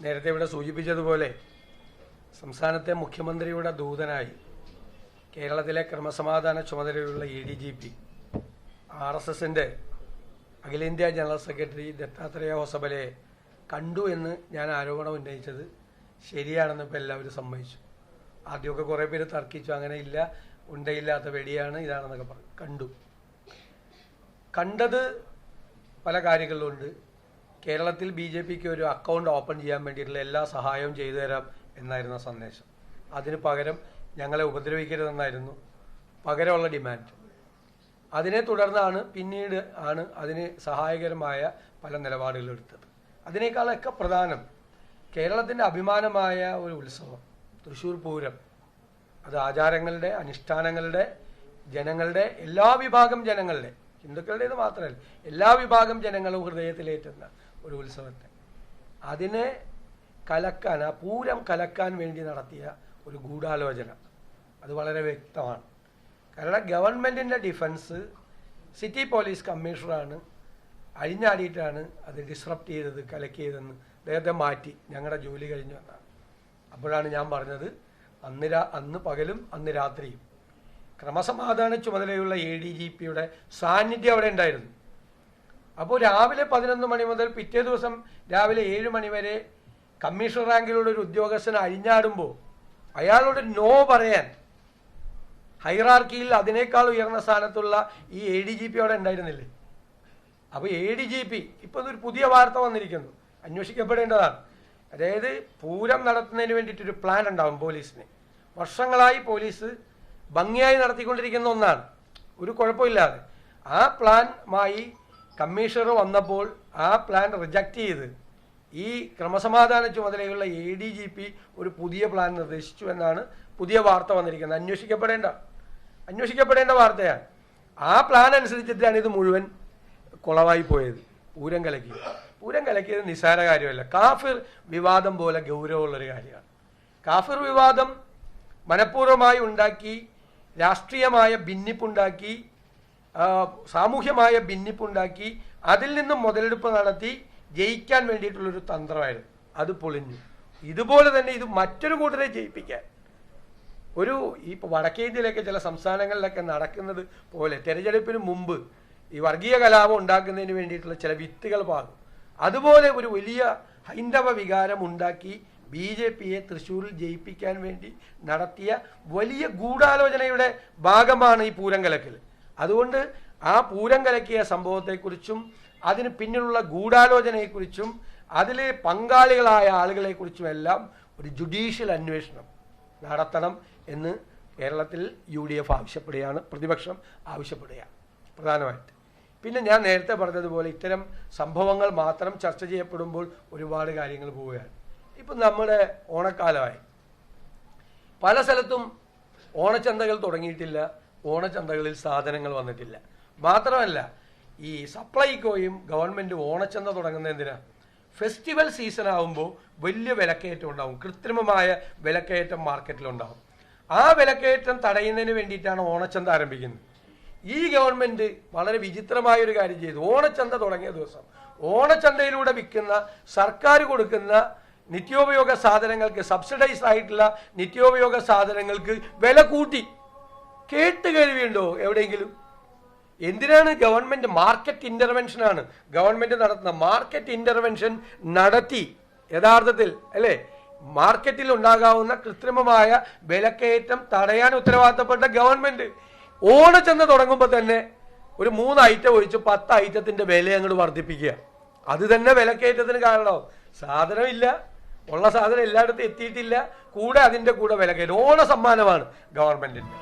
നേരത്തെ ഇവിടെ സൂചിപ്പിച്ചതുപോലെ സംസ്ഥാനത്തെ മുഖ്യമന്ത്രിയുടെ ദൂതനായി കേരളത്തിലെ ക്രമസമാധാന ചുമതലയുള്ള ADGP RSSന്റെ അഖിലേന്ത്യാ ജനറൽ സെക്രട്ടറി ദത്താത്രേയ ഹൊസബലയെ കണ്ടു എന്ന് ഞാൻ ആരോപണം ഉന്നയിച്ചത് ശരിയാണെന്ന് ഇപ്പോൾ എല്ലാവരും സമ്മതിച്ചു. ആദ്യമൊക്കെ കുറേ പേര് തർക്കിച്ചു, അങ്ങനെ ഇല്ല, ഉണ്ടയില്ലാത്ത വെടിയാണ് ഇതാണെന്നൊക്കെ പറഞ്ഞു. കണ്ടത് പല കാര്യങ്ങളിലുണ്ട്. കേരളത്തിൽ BJPക്ക് ഒരു അക്കൗണ്ട് ഓപ്പൺ ചെയ്യാൻ വേണ്ടിയിട്ടുള്ള എല്ലാ സഹായവും ചെയ്തു തരാം എന്നായിരുന്ന സന്ദേശം. അതിന് പകരം ഞങ്ങളെ ഉപദ്രവിക്കരുതെന്നായിരുന്നു പകരമുള്ള ഡിമാൻഡ്. അതിനെ തുടർന്നാണ് പിന്നീട് അതിന് സഹായകരമായ പല നിലപാടുകൾ എടുത്തത്. അതിനേക്കാളൊക്കെ പ്രധാനം കേരളത്തിൻ്റെ അഭിമാനമായ ഒരു ഉത്സവം തൃശ്ശൂർ പൂരം, അത് ആചാരങ്ങളുടെ, അനുഷ്ഠാനങ്ങളുടെ, ജനങ്ങളുടെ, എല്ലാ വിഭാഗം ജനങ്ങളുടെ, ഹിന്ദുക്കളുടേത് മാത്രമല്ല എല്ലാ വിഭാഗം ജനങ്ങളും ഹൃദയത്തിലേറ്റുന്ന ഒരു ഉത്സവത്തെ അതിനെ കലക്കാൻ, ആ പൂരം കലക്കാൻ വേണ്ടി നടത്തിയ ഒരു ഗൂഢാലോചന അത് വളരെ വ്യക്തമാണ്. കാരണം ഗവൺമെൻറ്റിൻ്റെ ഡിഫൻസ് സിറ്റി പോലീസ് കമ്മീഷണറാണ് അഴിഞ്ഞാടിയിട്ടാണ് അത് ഡിസ്റപ്റ്റ് ചെയ്തത്, കലക്കിയതെന്ന് അദ്ദേഹത്തെ മാറ്റി ഞങ്ങളുടെ ജോലി കഴിഞ്ഞു എന്നാണ്. അപ്പോഴാണ് ഞാൻ പറഞ്ഞത് അന്ന് പകലും അന്ന് രാത്രിയും ക്രമസമാധാന ചുമതലയുള്ള ADGPയുടെ സാന്നിധ്യം അവിടെ ഉണ്ടായിരുന്നു. അപ്പോൾ രാവിലെ 11 മണി മുതൽ പിറ്റേ ദിവസം രാവിലെ 7 മണി വരെ കമ്മീഷണർ റാങ്കിലുള്ള ഒരു ഉദ്യോഗസ്ഥൻ അഴിഞ്ഞാടുമ്പോൾ അയാളോട് നോ പറയാൻ ഹൈറാർക്കിയിൽ അതിനേക്കാൾ ഉയർന്ന സ്ഥാനത്തുള്ള ഈ ADGP അവിടെ ഉണ്ടായിരുന്നില്ലേ? അപ്പോൾ ADGP ഇപ്പോൾ ഒരു പുതിയ വാർത്ത വന്നിരിക്കുന്നു, അന്വേഷിക്കപ്പെടേണ്ടതാണ്. അതായത് പൂരം നടത്തുന്നതിന് വേണ്ടിയിട്ടൊരു പ്ലാൻ ഉണ്ടാവും പോലീസിന്. വർഷങ്ങളായി പോലീസ് ഭംഗിയായി നടത്തിക്കൊണ്ടിരിക്കുന്ന ഒന്നാണ്, ഒരു കുഴപ്പമില്ലാതെ. ആ പ്ലാനുമായി കമ്മീഷണർ വന്നപ്പോൾ ആ പ്ലാൻ റിജക്റ്റ് ചെയ്ത് ഈ ക്രമസമാധാന ചുമതലയുള്ള ADGP ഒരു പുതിയ പ്ലാൻ നിർദ്ദേശിച്ചു എന്നാണ് പുതിയ വാർത്ത വന്നിരിക്കുന്നത്. അന്വേഷിക്കപ്പെടേണ്ട വാർത്തയാണ്. ആ പ്ലാൻ അനുസരിച്ചിട്ടാണ് ഇത് മുഴുവൻ കുളവായി പോയത്. പൂരം കലക്കിയത് നിസ്സാര കാര്യമല്ല. കാഫിർ വിവാദം പോലെ ഗൗരവമുള്ളൊരു കാര്യമാണ്. കാഫിർ വിവാദം മനഃപൂർവ്വമായി ഉണ്ടാക്കി, രാഷ്ട്രീയമായ ഭിന്നിപ്പുണ്ടാക്കി, സാമൂഹ്യമായ ഭിന്നിപ്പുണ്ടാക്കി, അതിൽ നിന്നും മുതലെടുപ്പ് നടത്തി ജയിക്കാൻ വേണ്ടിയിട്ടുള്ളൊരു തന്ത്രമായിരുന്നു. അത് പൊളിഞ്ഞു. ഇതുപോലെ തന്നെ ഇത് മറ്റൊരു കൂട്ടരെ ജയിപ്പിക്കാൻ ഈ വടക്കേ ഇന്ത്യയിലൊക്കെ ചില സംസ്ഥാനങ്ങളിലൊക്കെ നടക്കുന്നത് പോലെ തെരഞ്ഞെടുപ്പിന് മുമ്പ് ഈ വർഗീയ കലാപം ഉണ്ടാക്കുന്നതിന് വേണ്ടിയിട്ടുള്ള ചില വിത്തുകൾ പാകും. അതുപോലെ ഒരു വലിയ ഹൈന്ദവ വികാരം ഉണ്ടാക്കി BJPയെ തൃശ്ശൂരിൽ ജയിപ്പിക്കാൻ വേണ്ടി നടത്തിയ വലിയ ഗൂഢാലോചനയുടെ ഭാഗമാണ് ഈ പൂരം കലക്കൽ. അതുകൊണ്ട് ആ പൂരം കലക്കിയ സംഭവത്തെക്കുറിച്ചും അതിന് പിന്നിലുള്ള ഗൂഢാലോചനയെക്കുറിച്ചും അതിൽ പങ്കാളികളായ ആളുകളെക്കുറിച്ചുമെല്ലാം ഒരു ജുഡീഷ്യൽ അന്വേഷണം നടത്തണം എന്ന് കേരളത്തിൽ UDF ആവശ്യപ്പെടുകയാണ്, പ്രതിപക്ഷം ആവശ്യപ്പെടുകയാണ് പ്രധാനമായിട്ട്. പിന്നെ ഞാൻ നേരത്തെ പറഞ്ഞതുപോലെ ഇത്തരം സംഭവങ്ങൾ മാത്രം ചർച്ച ചെയ്യപ്പെടുമ്പോൾ ഒരുപാട് കാര്യങ്ങൾ പോവുകയാണ്. ഇപ്പം നമ്മുടെ ഓണക്കാലമായി പല സ്ഥലത്തും ഓണച്ചന്തകൾ തുടങ്ങിയിട്ടില്ല, ഓണച്ചന്തകളിൽ സാധനങ്ങൾ വന്നിട്ടില്ല. മാത്രമല്ല ഈ സപ്ലൈകോയും ഗവൺമെൻറ്റും ഓണച്ചന്ത തുടങ്ങുന്നത് എന്തിനാണ്? ഫെസ്റ്റിവൽ സീസൺ ആകുമ്പോൾ വലിയ വിലക്കയറ്റം ഉണ്ടാവും, കൃത്രിമമായ വിലക്കയറ്റം മാർക്കറ്റിലുണ്ടാവും. ആ വിലക്കയറ്റം തടയുന്നതിന് വേണ്ടിയിട്ടാണ് ഓണച്ചന്ത ആരംഭിക്കുന്നത്. ഈ ഗവൺമെൻറ് വളരെ വിചിത്രമായൊരു കാര്യം ചെയ്തു. ഓണച്ചന്ത തുടങ്ങിയ ദിവസം ഓണച്ചന്തയിലൂടെ വിൽക്കുന്ന, സർക്കാർ കൊടുക്കുന്ന നിത്യോപയോഗ സാധനങ്ങൾക്ക്, സബ്സിഡൈസ്ഡ് ആയിട്ടുള്ള നിത്യോപയോഗ സാധനങ്ങൾക്ക് വില കൂട്ടി. കേട്ടുകേൾവിയുണ്ടോ എവിടെയെങ്കിലും? എന്തിനാണ് ഗവൺമെൻറ്? മാർക്കറ്റ് ഇൻ്റർവെൻഷനാണ് ഗവൺമെൻറ് നടത്തുന്ന. മാർക്കറ്റ് ഇൻ്റർവെൻഷൻ നടത്തി യഥാർത്ഥത്തിൽ അല്ലേ മാർക്കറ്റിൽ ഉണ്ടാകാവുന്ന കൃത്രിമമായ വിലക്കയറ്റം തടയാൻ ഉത്തരവാദിത്തപ്പെട്ട ഗവൺമെൻറ് ഓണച്ചന്ത തുടങ്ങുമ്പോൾ തന്നെ ഒരു 3 ഐറ്റം ഒഴിച്ച് 10 ഐറ്റത്തിൻ്റെ വില അങ്ങോട്ട് വർദ്ധിപ്പിക്കുക. അത് തന്നെ വിലക്കയറ്റത്തിന് കാരണമാവും. സാധനമില്ല, ഉള്ള സാധനം എല്ലായിടത്തും എത്തിയിട്ടില്ല, കൂടെ അതിൻ്റെ കൂടെ വിലക്കയറ്റം. ഓണ സമ്മാനമാണ് ഗവൺമെൻറ്റിൻ്റെ.